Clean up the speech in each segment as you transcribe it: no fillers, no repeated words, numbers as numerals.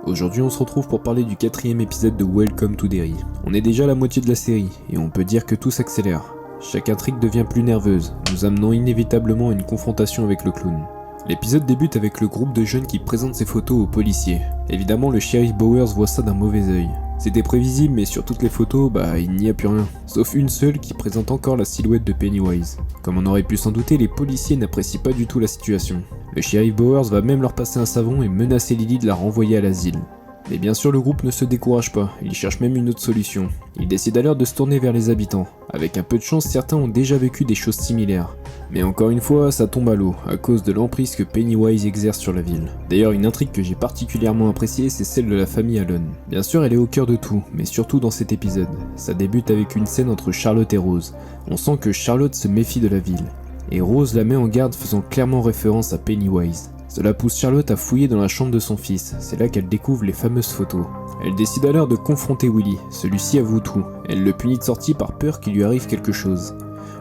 Aujourd'hui on se retrouve pour parler du 4ème épisode de Welcome to Derry. On est déjà à la moitié de la série, et on peut dire que tout s'accélère. Chaque intrigue devient plus nerveuse, nous amenant inévitablement à une confrontation avec le clown. L'épisode débute avec le groupe de jeunes qui présentent ses photos aux policiers. Évidemment le shérif Bowers voit ça d'un mauvais œil. C'était prévisible, mais sur toutes les photos, il n'y a plus rien. Sauf une seule qui présente encore la silhouette de Pennywise. Comme on aurait pu s'en douter, les policiers n'apprécient pas du tout la situation. Le shérif Bowers va même leur passer un savon et menacer Lily de la renvoyer à l'asile. Mais bien sûr le groupe ne se décourage pas, il cherche même une autre solution. Il décide alors de se tourner vers les habitants. Avec un peu de chance, certains ont déjà vécu des choses similaires. Mais encore une fois, ça tombe à l'eau, à cause de l'emprise que Pennywise exerce sur la ville. D'ailleurs, une intrigue que j'ai particulièrement appréciée, c'est celle de la famille Allen. Bien sûr, elle est au cœur de tout, mais surtout dans cet épisode. Ça débute avec une scène entre Charlotte et Rose. On sent que Charlotte se méfie de la ville. Et Rose la met en garde faisant clairement référence à Pennywise. Cela pousse Charlotte à fouiller dans la chambre de son fils, c'est là qu'elle découvre les fameuses photos. Elle décide alors de confronter Willy, celui-ci avoue tout. Elle le punit de sortie par peur qu'il lui arrive quelque chose.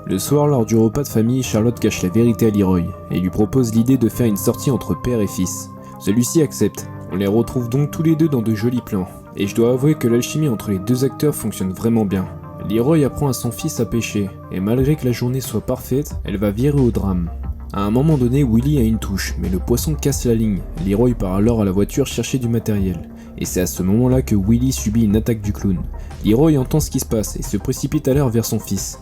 Le soir, lors du repas de famille, Charlotte cache la vérité à Leroy, et lui propose l'idée de faire une sortie entre père et fils. Celui-ci accepte. On les retrouve donc tous les deux dans de jolis plans. Et je dois avouer que l'alchimie entre les deux acteurs fonctionne vraiment bien. Leroy apprend à son fils à pêcher, et malgré que la journée soit parfaite, elle va virer au drame. À un moment donné, Willy a une touche, mais le poisson casse la ligne. Leroy part alors à la voiture chercher du matériel. Et c'est à ce moment-là que Willy subit une attaque du clown. Leroy entend ce qui se passe et se précipite alors vers son fils.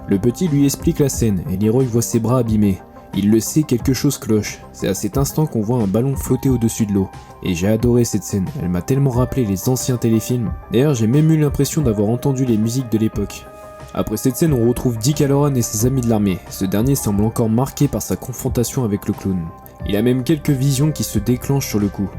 Le petit lui explique la scène et Leroy voit ses bras abîmés. Il le sait, quelque chose cloche. C'est à cet instant qu'on voit un ballon flotter au-dessus de l'eau. Et j'ai adoré cette scène, elle m'a tellement rappelé les anciens téléfilms. D'ailleurs, j'ai même eu l'impression d'avoir entendu les musiques de l'époque. Après cette scène, on retrouve Dick Hallorann et ses amis de l'armée. Ce dernier semble encore marqué par sa confrontation avec le clown. Il a même quelques visions qui se déclenchent sur le coup.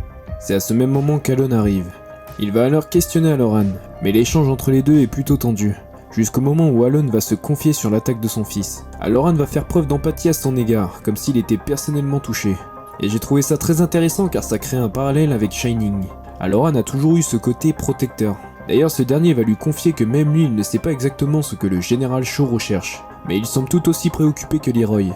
C'est à ce même moment qu'Allen arrive. Il va alors questionner Hallorann, mais l'échange entre les deux est plutôt tendu. Jusqu'au moment où Allen va se confier sur l'attaque de son fils. Hallorann va faire preuve d'empathie à son égard, comme s'il était personnellement touché. Et j'ai trouvé ça très intéressant car ça crée un parallèle avec Shining. Hallorann a toujours eu ce côté protecteur. D'ailleurs, ce dernier va lui confier que même lui, il ne sait pas exactement ce que le général Shaw recherche, mais il semble tout aussi préoccupé que Leroy.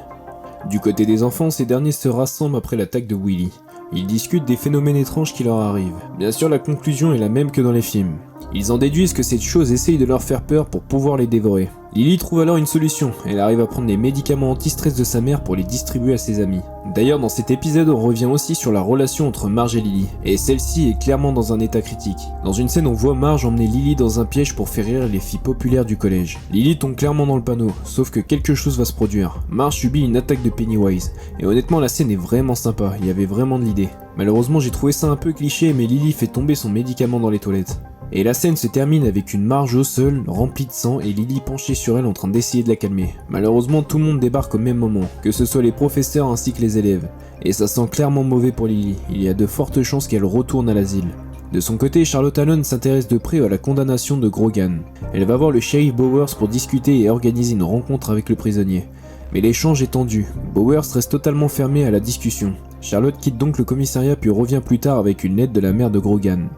Du côté des enfants, ces derniers se rassemblent après l'attaque de Willy. Ils discutent des phénomènes étranges qui leur arrivent. Bien sûr, la conclusion est la même que dans les films. Ils en déduisent que cette chose essaye de leur faire peur pour pouvoir les dévorer. Lily trouve alors une solution, elle arrive à prendre les médicaments anti-stress de sa mère pour les distribuer à ses amis. D'ailleurs dans cet épisode on revient aussi sur la relation entre Marge et Lily, et celle-ci est clairement dans un état critique. Dans une scène on voit Marge emmener Lily dans un piège pour faire rire les filles populaires du collège. Lily tombe clairement dans le panneau, sauf que quelque chose va se produire. Marge subit une attaque de Pennywise, et honnêtement la scène est vraiment sympa, il y avait vraiment de l'idée. Malheureusement j'ai trouvé ça un peu cliché mais Lily fait tomber son médicament dans les toilettes. Et la scène se termine avec une Marge au sol, remplie de sang, et Lily penchée sur elle en train d'essayer de la calmer. Malheureusement, tout le monde débarque au même moment, que ce soit les professeurs ainsi que les élèves. Et ça sent clairement mauvais pour Lily, il y a de fortes chances qu'elle retourne à l'asile. De son côté, Charlotte Allen s'intéresse de près à la condamnation de Grogan. Elle va voir le shérif Bowers pour discuter et organiser une rencontre avec le prisonnier. Mais l'échange est tendu, Bowers reste totalement fermé à la discussion. Charlotte quitte donc le commissariat puis revient plus tard avec une lettre de la mère de Grogan.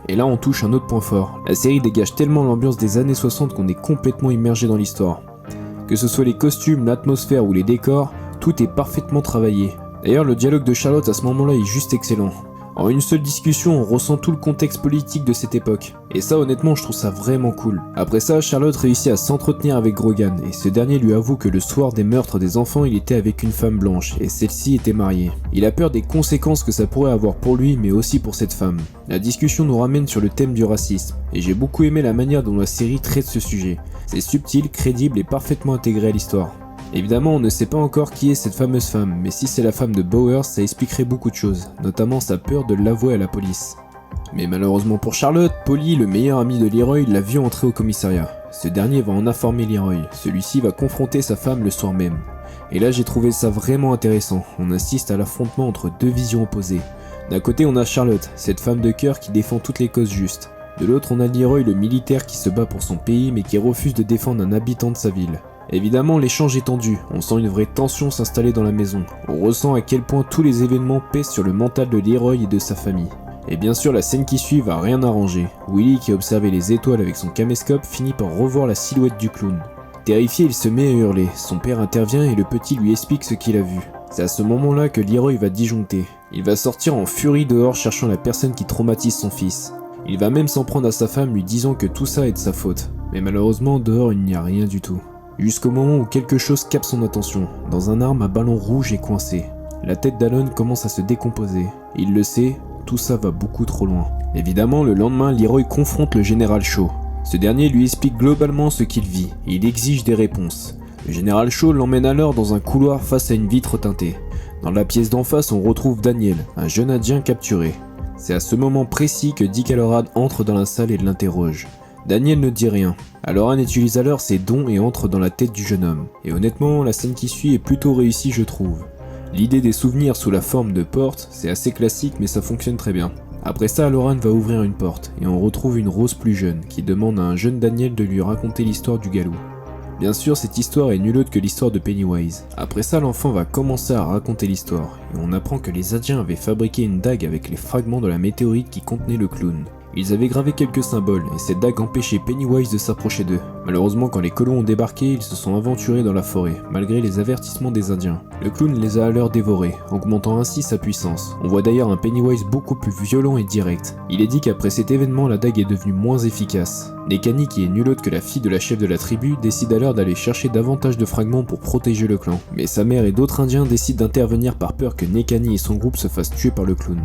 Et là on touche un autre point fort, la série dégage tellement l'ambiance des années 60 qu'on est complètement immergé dans l'histoire. Que ce soit les costumes, l'atmosphère ou les décors, tout est parfaitement travaillé. D'ailleurs le dialogue de Charlotte à ce moment-là est juste excellent. En une seule discussion on ressent tout le contexte politique de cette époque. Et ça honnêtement je trouve ça vraiment cool. Après ça Charlotte réussit à s'entretenir avec Grogan et ce dernier lui avoue que le soir des meurtres des enfants il était avec une femme blanche et celle-ci était mariée. Il a peur des conséquences que ça pourrait avoir pour lui mais aussi pour cette femme. La discussion nous ramène sur le thème du racisme et j'ai beaucoup aimé la manière dont la série traite ce sujet. C'est subtil, crédible et parfaitement intégré à l'histoire. Évidemment, on ne sait pas encore qui est cette fameuse femme, mais si c'est la femme de Bowers, ça expliquerait beaucoup de choses, notamment sa peur de l'avouer à la police. Mais malheureusement pour Charlotte, Polly, le meilleur ami de Leroy, l'a vu entrer au commissariat. Ce dernier va en informer Leroy, celui-ci va confronter sa femme le soir même. Et là j'ai trouvé ça vraiment intéressant, on assiste à l'affrontement entre deux visions opposées. D'un côté on a Charlotte, cette femme de cœur qui défend toutes les causes justes. De l'autre on a Leroy, le militaire qui se bat pour son pays mais qui refuse de défendre un habitant de sa ville. Évidemment, l'échange est tendu, on sent une vraie tension s'installer dans la maison. On ressent à quel point tous les événements pèsent sur le mental de Leroy et de sa famille. Et bien sûr, la scène qui suit va rien arranger. Willy, qui observait les étoiles avec son caméscope, finit par revoir la silhouette du clown. Terrifié, il se met à hurler, son père intervient et le petit lui explique ce qu'il a vu. C'est à ce moment-là que Leroy va disjoncter. Il va sortir en furie dehors cherchant la personne qui traumatise son fils. Il va même s'en prendre à sa femme lui disant que tout ça est de sa faute. Mais malheureusement dehors il n'y a rien du tout. Jusqu'au moment où quelque chose capte son attention. Dans un arbre, un ballon rouge est coincé. La tête d'Alan commence à se décomposer. Il le sait, tout ça va beaucoup trop loin. Évidemment, le lendemain, Leroy confronte le général Shaw. Ce dernier lui explique globalement ce qu'il vit et il exige des réponses. Le général Shaw l'emmène alors dans un couloir face à une vitre teintée. Dans la pièce d'en face, on retrouve Daniel, un jeune Indien capturé. C'est à ce moment précis que Dick Hallorann entre dans la salle et l'interroge. Daniel ne dit rien. Hallorann utilise alors ses dons et entre dans la tête du jeune homme. Et honnêtement, la scène qui suit est plutôt réussie, je trouve. L'idée des souvenirs sous la forme de porte, c'est assez classique mais ça fonctionne très bien. Après ça, Hallorann va ouvrir une porte et on retrouve une Rose plus jeune qui demande à un jeune Daniel de lui raconter l'histoire du galop. Bien sûr, cette histoire est nulle autre que l'histoire de Pennywise. Après ça, l'enfant va commencer à raconter l'histoire, et on apprend que les Indiens avaient fabriqué une dague avec les fragments de la météorite qui contenait le clown. Ils avaient gravé quelques symboles, et cette dague empêchait Pennywise de s'approcher d'eux. Malheureusement, quand les colons ont débarqué, ils se sont aventurés dans la forêt, malgré les avertissements des Indiens. Le clown les a alors dévorés, augmentant ainsi sa puissance. On voit d'ailleurs un Pennywise beaucoup plus violent et direct. Il est dit qu'après cet événement, la dague est devenue moins efficace. Nekani, qui est nulle autre que la fille de la chef de la tribu, décide alors d'aller chercher davantage de fragments pour protéger le clan. Mais sa mère et d'autres Indiens décident d'intervenir par peur que Nekani et son groupe se fassent tuer par le clown.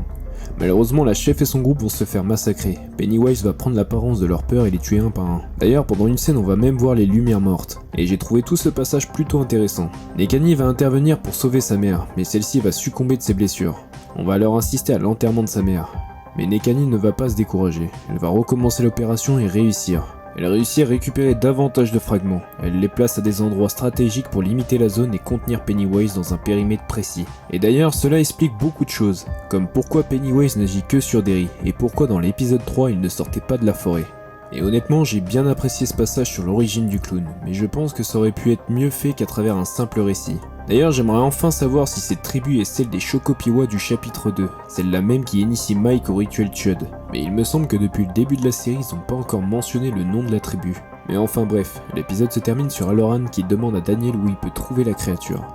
Malheureusement, la chef et son groupe vont se faire massacrer. Pennywise va prendre l'apparence de leur peur et les tuer un par un. D'ailleurs, pendant une scène, on va même voir les lumières mortes. Et j'ai trouvé tout ce passage plutôt intéressant. Nekani va intervenir pour sauver sa mère, mais celle-ci va succomber de ses blessures. On va alors assister à l'enterrement de sa mère. Mais Nekani ne va pas se décourager. Elle va recommencer l'opération et réussir. Elle réussit à récupérer davantage de fragments. Elle les place à des endroits stratégiques pour limiter la zone et contenir Pennywise dans un périmètre précis. Et d'ailleurs, cela explique beaucoup de choses, comme pourquoi Pennywise n'agit que sur Derry, et pourquoi dans l'épisode 3 il ne sortait pas de la forêt. Et honnêtement, j'ai bien apprécié ce passage sur l'origine du clown, mais je pense que ça aurait pu être mieux fait qu'à travers un simple récit. D'ailleurs, j'aimerais enfin savoir si cette tribu est celle des Chocopiwa du chapitre 2, celle-là même qui initie Mike au rituel Chud. Mais il me semble que depuis le début de la série, ils n'ont pas encore mentionné le nom de la tribu. Mais enfin bref, l'épisode se termine sur Hallorann qui demande à Daniel où il peut trouver la créature.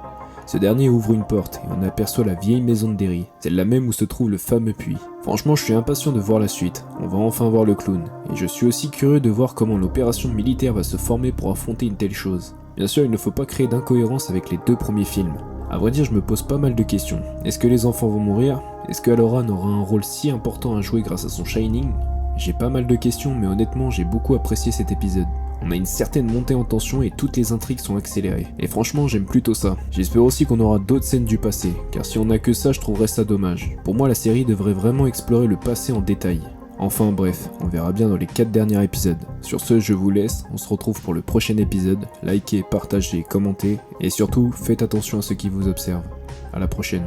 Ce dernier ouvre une porte et on aperçoit la vieille maison de Derry, celle-là même où se trouve le fameux puits. Franchement, je suis impatient de voir la suite, on va enfin voir le clown, et je suis aussi curieux de voir comment l'opération militaire va se former pour affronter une telle chose. Bien sûr, il ne faut pas créer d'incohérence avec les deux premiers films. A vrai dire, je me pose pas mal de questions. Est-ce que les enfants vont mourir? Est-ce que Hallorann aura un rôle si important à jouer grâce à son Shining? J'ai pas mal de questions, mais honnêtement, j'ai beaucoup apprécié cet épisode. On a une certaine montée en tension et toutes les intrigues sont accélérées. Et franchement, j'aime plutôt ça. J'espère aussi qu'on aura d'autres scènes du passé, car si on a que ça, je trouverais ça dommage. Pour moi, la série devrait vraiment explorer le passé en détail. Enfin bref, on verra bien dans les 4 derniers épisodes. Sur ce, je vous laisse, on se retrouve pour le prochain épisode. Likez, partagez, commentez, et surtout, faites attention à ceux qui vous observent. À la prochaine.